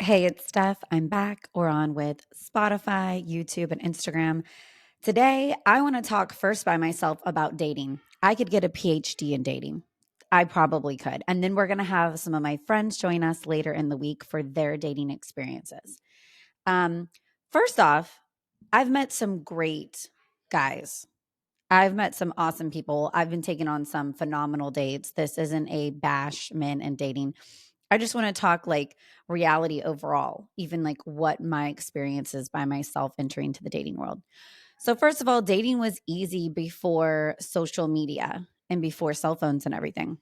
Hey, it's Steph. I'm back. We're on with Spotify, YouTube, and Instagram. Today, I want to talk first by myself about dating. I could get a PhD in dating. I probably could. And then we're going to have some of my friends join us later in the week for their dating experiences. Um, First off, I've met some great guys. I've met some awesome people. I've been taking on some phenomenal dates. This isn't a bash men and dating. I just want to talk like reality overall, even like what my experience is by myself entering into the dating world. So, first of all, dating was easy before social media and before cell phones and everything.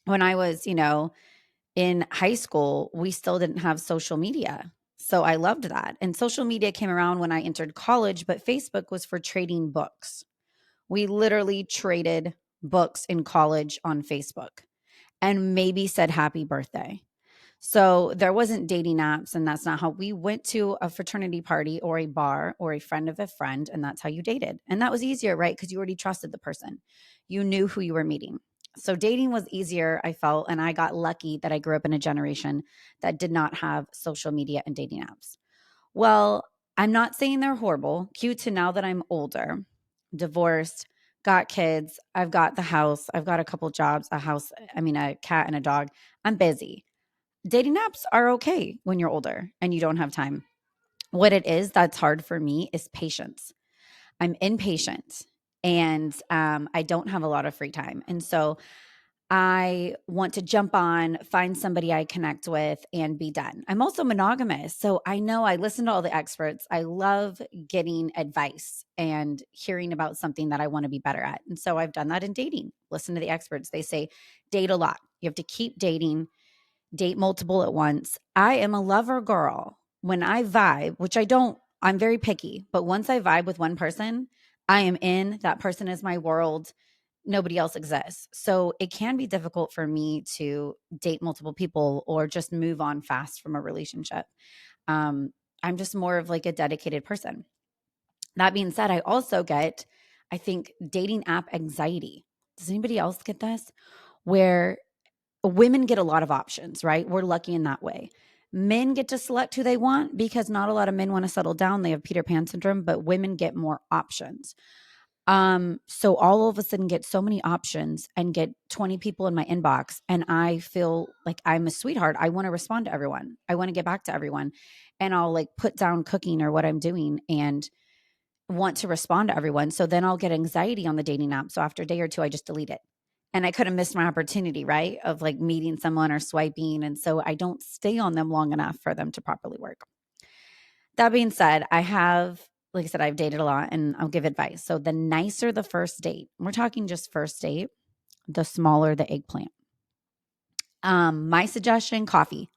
When I was, in high school, we still didn't have social media. So I loved that. And social media came around when I entered college, but Facebook was for trading books. We literally traded books in college on Facebook and maybe said happy birthday. So there wasn't dating apps, and that's not how we went to a fraternity party or a bar or a friend of a friend, and that's how you dated. And that was easier, right? Because you already trusted the person, you knew who you were meeting. So dating was easier, I felt, and I got lucky that I grew up in a generation that did not have social media and dating apps. Well, I'm not saying they're horrible. Cute to now that I'm older, divorced, got kids, I've got the house, I've got a couple jobs, a cat and a dog. I'm busy. Dating apps are okay when you're older and you don't have time. What it is that's hard for me is patience. I'm impatient and I don't have a lot of free time. And so I want to jump on, find somebody I connect with, and be done. I'm also monogamous. So I know I listen to all the experts. I love getting advice and hearing about something that I want to be better at. And so I've done that in dating. Listen to the experts. They say date a lot. You have to keep dating, date multiple at once. I am a lover girl. When I vibe, which I don't, I'm very picky, but once I vibe with one person, I am in. That person is my world. Nobody else exists. So it can be difficult for me to date multiple people or just move on fast from a relationship. Um, I'm just more of like a dedicated person. That being said, I also get, I think, dating app anxiety. Does anybody else get this? Where women get a lot of options, right? We're lucky in that way. Men get to select who they want because not a lot of men want to settle down. They have Peter Pan syndrome, but women get more options. So all of a sudden get so many options and get 20 people in my inbox and I feel like I'm a sweetheart. I want to respond to everyone. I want to get back to everyone. And I'll like put down cooking or what I'm doing and want to respond to everyone. So then I'll get anxiety on the dating app. So after a day or two, I just delete it. And I could have missed my opportunity, right? Of like meeting someone or swiping. And so I don't stay on them long enough for them to properly work. That being said, like I said, I've dated a lot and I'll give advice. So the nicer the first date, we're talking just first date, the smaller the eggplant. My suggestion, coffee,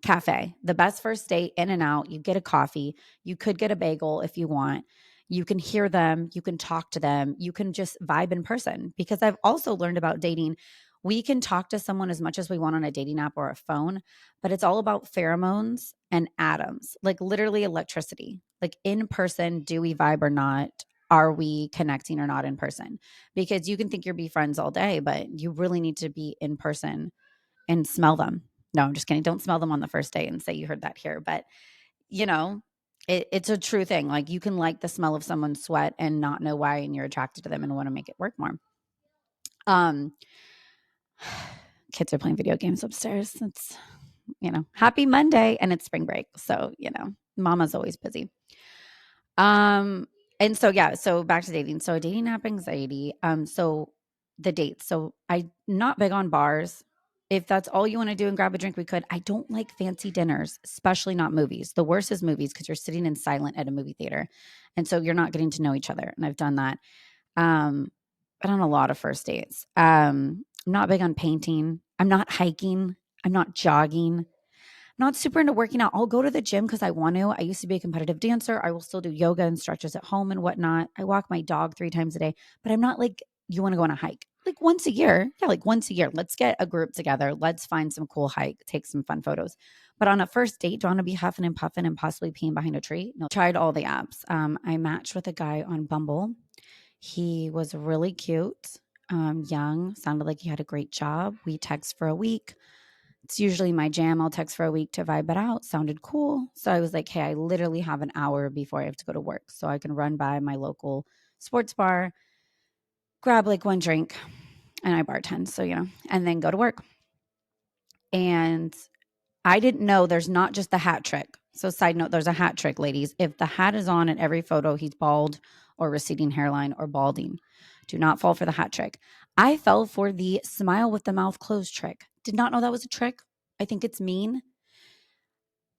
cafe, the best first date, in and out. You get a coffee. You could get a bagel if you want. You can hear them. You can talk to them. You can just vibe in person. Because I've also learned about dating. We can talk to someone as much as we want on a dating app or a phone, but it's all about pheromones and atoms, like literally electricity. Like in person, do we vibe or not? Are we connecting or not in person? Because you can think you're be friends all day, but you really need to be in person and smell them. No, I'm just kidding. Don't smell them on the first day and say you heard that here. But, you know, it's a true thing. Like you can like the smell of someone's sweat and not know why, and you're attracted to them and want to make it work more. Um, Kids are playing video games upstairs. It's, happy Monday and it's spring break. So, mama's always busy. Um, and so, yeah, so back to dating. So dating app anxiety. So the dates. So I'm not big on bars. If that's all you want to do and grab a drink, we could. I don't like fancy dinners, especially not movies. The worst is movies because you're sitting in silent at a movie theater. And so you're not getting to know each other. And I've done that. But on a lot of first dates. I'm not big on painting. I'm not hiking. I'm not jogging. Not super into working out. I'll go to the gym because I want to. I used to be a competitive dancer. I will still do yoga and stretches at home and whatnot. I walk my dog 3 times a day, but I'm not like, you want to go on a hike like once a year. Yeah, like once a year. Let's get a group together. Let's find some cool hike, take some fun photos. But on a first date, do you want to be huffing and puffing and possibly peeing behind a tree? No, tried all the apps. I matched with a guy on Bumble. He was really cute, young, sounded like he had a great job. We text for a week, It's usually my jam. I'll text for a week to vibe it out. Sounded cool. So I was like, hey, I literally have an hour before I have to go to work. So I can run by my local sports bar, grab like one drink, and I bartend. So, and then go to work. And I didn't know there's not just the hat trick. So, side note, there's a hat trick, ladies. If the hat is on in every photo, he's bald or receding hairline or balding. Do not fall for the hat trick. I fell for the smile with the mouth closed trick. Did not know that was a trick. I think it's mean.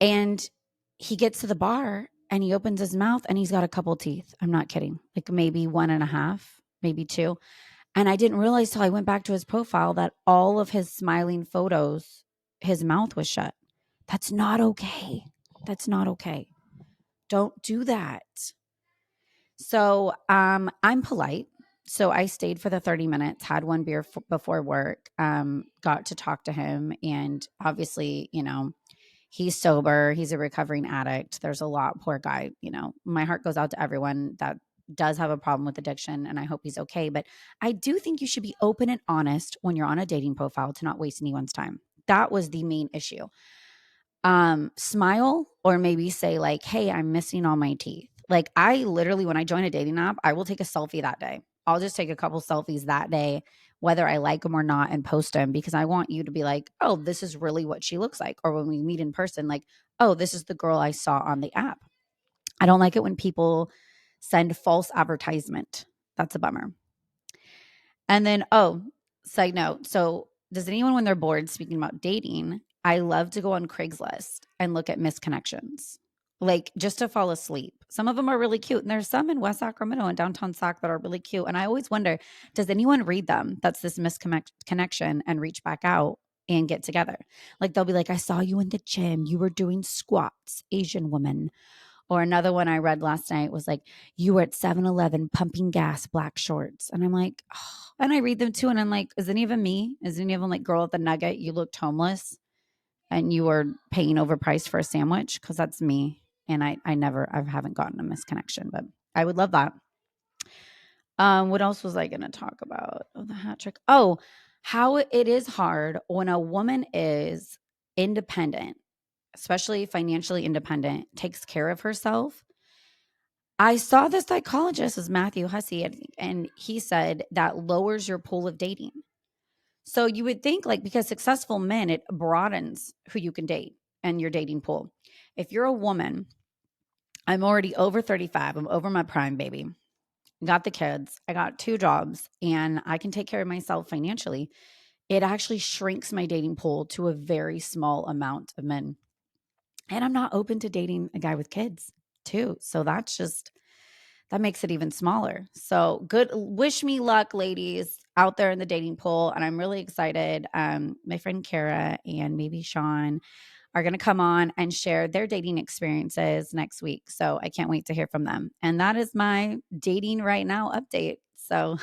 And he gets to the bar and he opens his mouth and he's got a couple teeth. I'm not kidding. Like maybe one and a half, maybe two. And I didn't realize till I went back to his profile that all of his smiling photos, his mouth was shut. That's not okay. That's not okay. Don't do that. So I'm polite. So I stayed for the 30 minutes, had one beer before work, got to talk to him. And obviously, he's sober. He's a recovering addict. There's a lot, poor guy. My heart goes out to everyone that does have a problem with addiction, and I hope he's okay. But I do think you should be open and honest when you're on a dating profile to not waste anyone's time. That was the main issue. Smile or maybe say like, hey, I'm missing all my teeth. Like I literally, when I join a dating app, I will take a selfie that day. I'll just take a couple selfies that day, whether I like them or not, and post them because I want you to be like, oh, this is really what she looks like. Or when we meet in person, like, oh, this is the girl I saw on the app. I don't like it when people send false advertisement. That's a bummer. And then, side note. So, does anyone, when they're bored, speaking about dating, I love to go on Craigslist and look at misconnections, like just to fall asleep. Some of them are really cute. And there's some in West Sacramento and downtown Sac that are really cute. And I always wonder, does anyone read them? That's this misconnection and reach back out and get together. Like they'll be like, I saw you in the gym. You were doing squats, Asian woman. Or another one I read last night was like, you were at 7-Eleven pumping gas, black shorts. And I'm like, oh. And I read them too. And I'm like, is any of them me? Is any of them like, girl at the Nugget, you looked homeless and you were paying overpriced for a sandwich? Because that's me. And I haven't gotten a misconnection, but I would love that. What else was I going to talk about? Oh, the hat trick. Oh, how it is hard when a woman is independent, especially financially independent, takes care of herself. I saw the psychologist is Matthew Hussey, and he said that lowers your pool of dating. So you would think like because successful men, it broadens who you can date and your dating pool. If you're a woman, I'm already over 35. I'm over my prime, baby. Got the kids. I got 2 jobs and I can take care of myself financially. It actually shrinks my dating pool to a very small amount of men. And I'm not open to dating a guy with kids too. So that makes it even smaller. So good. Wish me luck, ladies out there in the dating pool. And I'm really excited. My friend Kara and maybe Sean are going to come on and share their dating experiences next week. So I can't wait to hear from them. And that is my dating right now update. So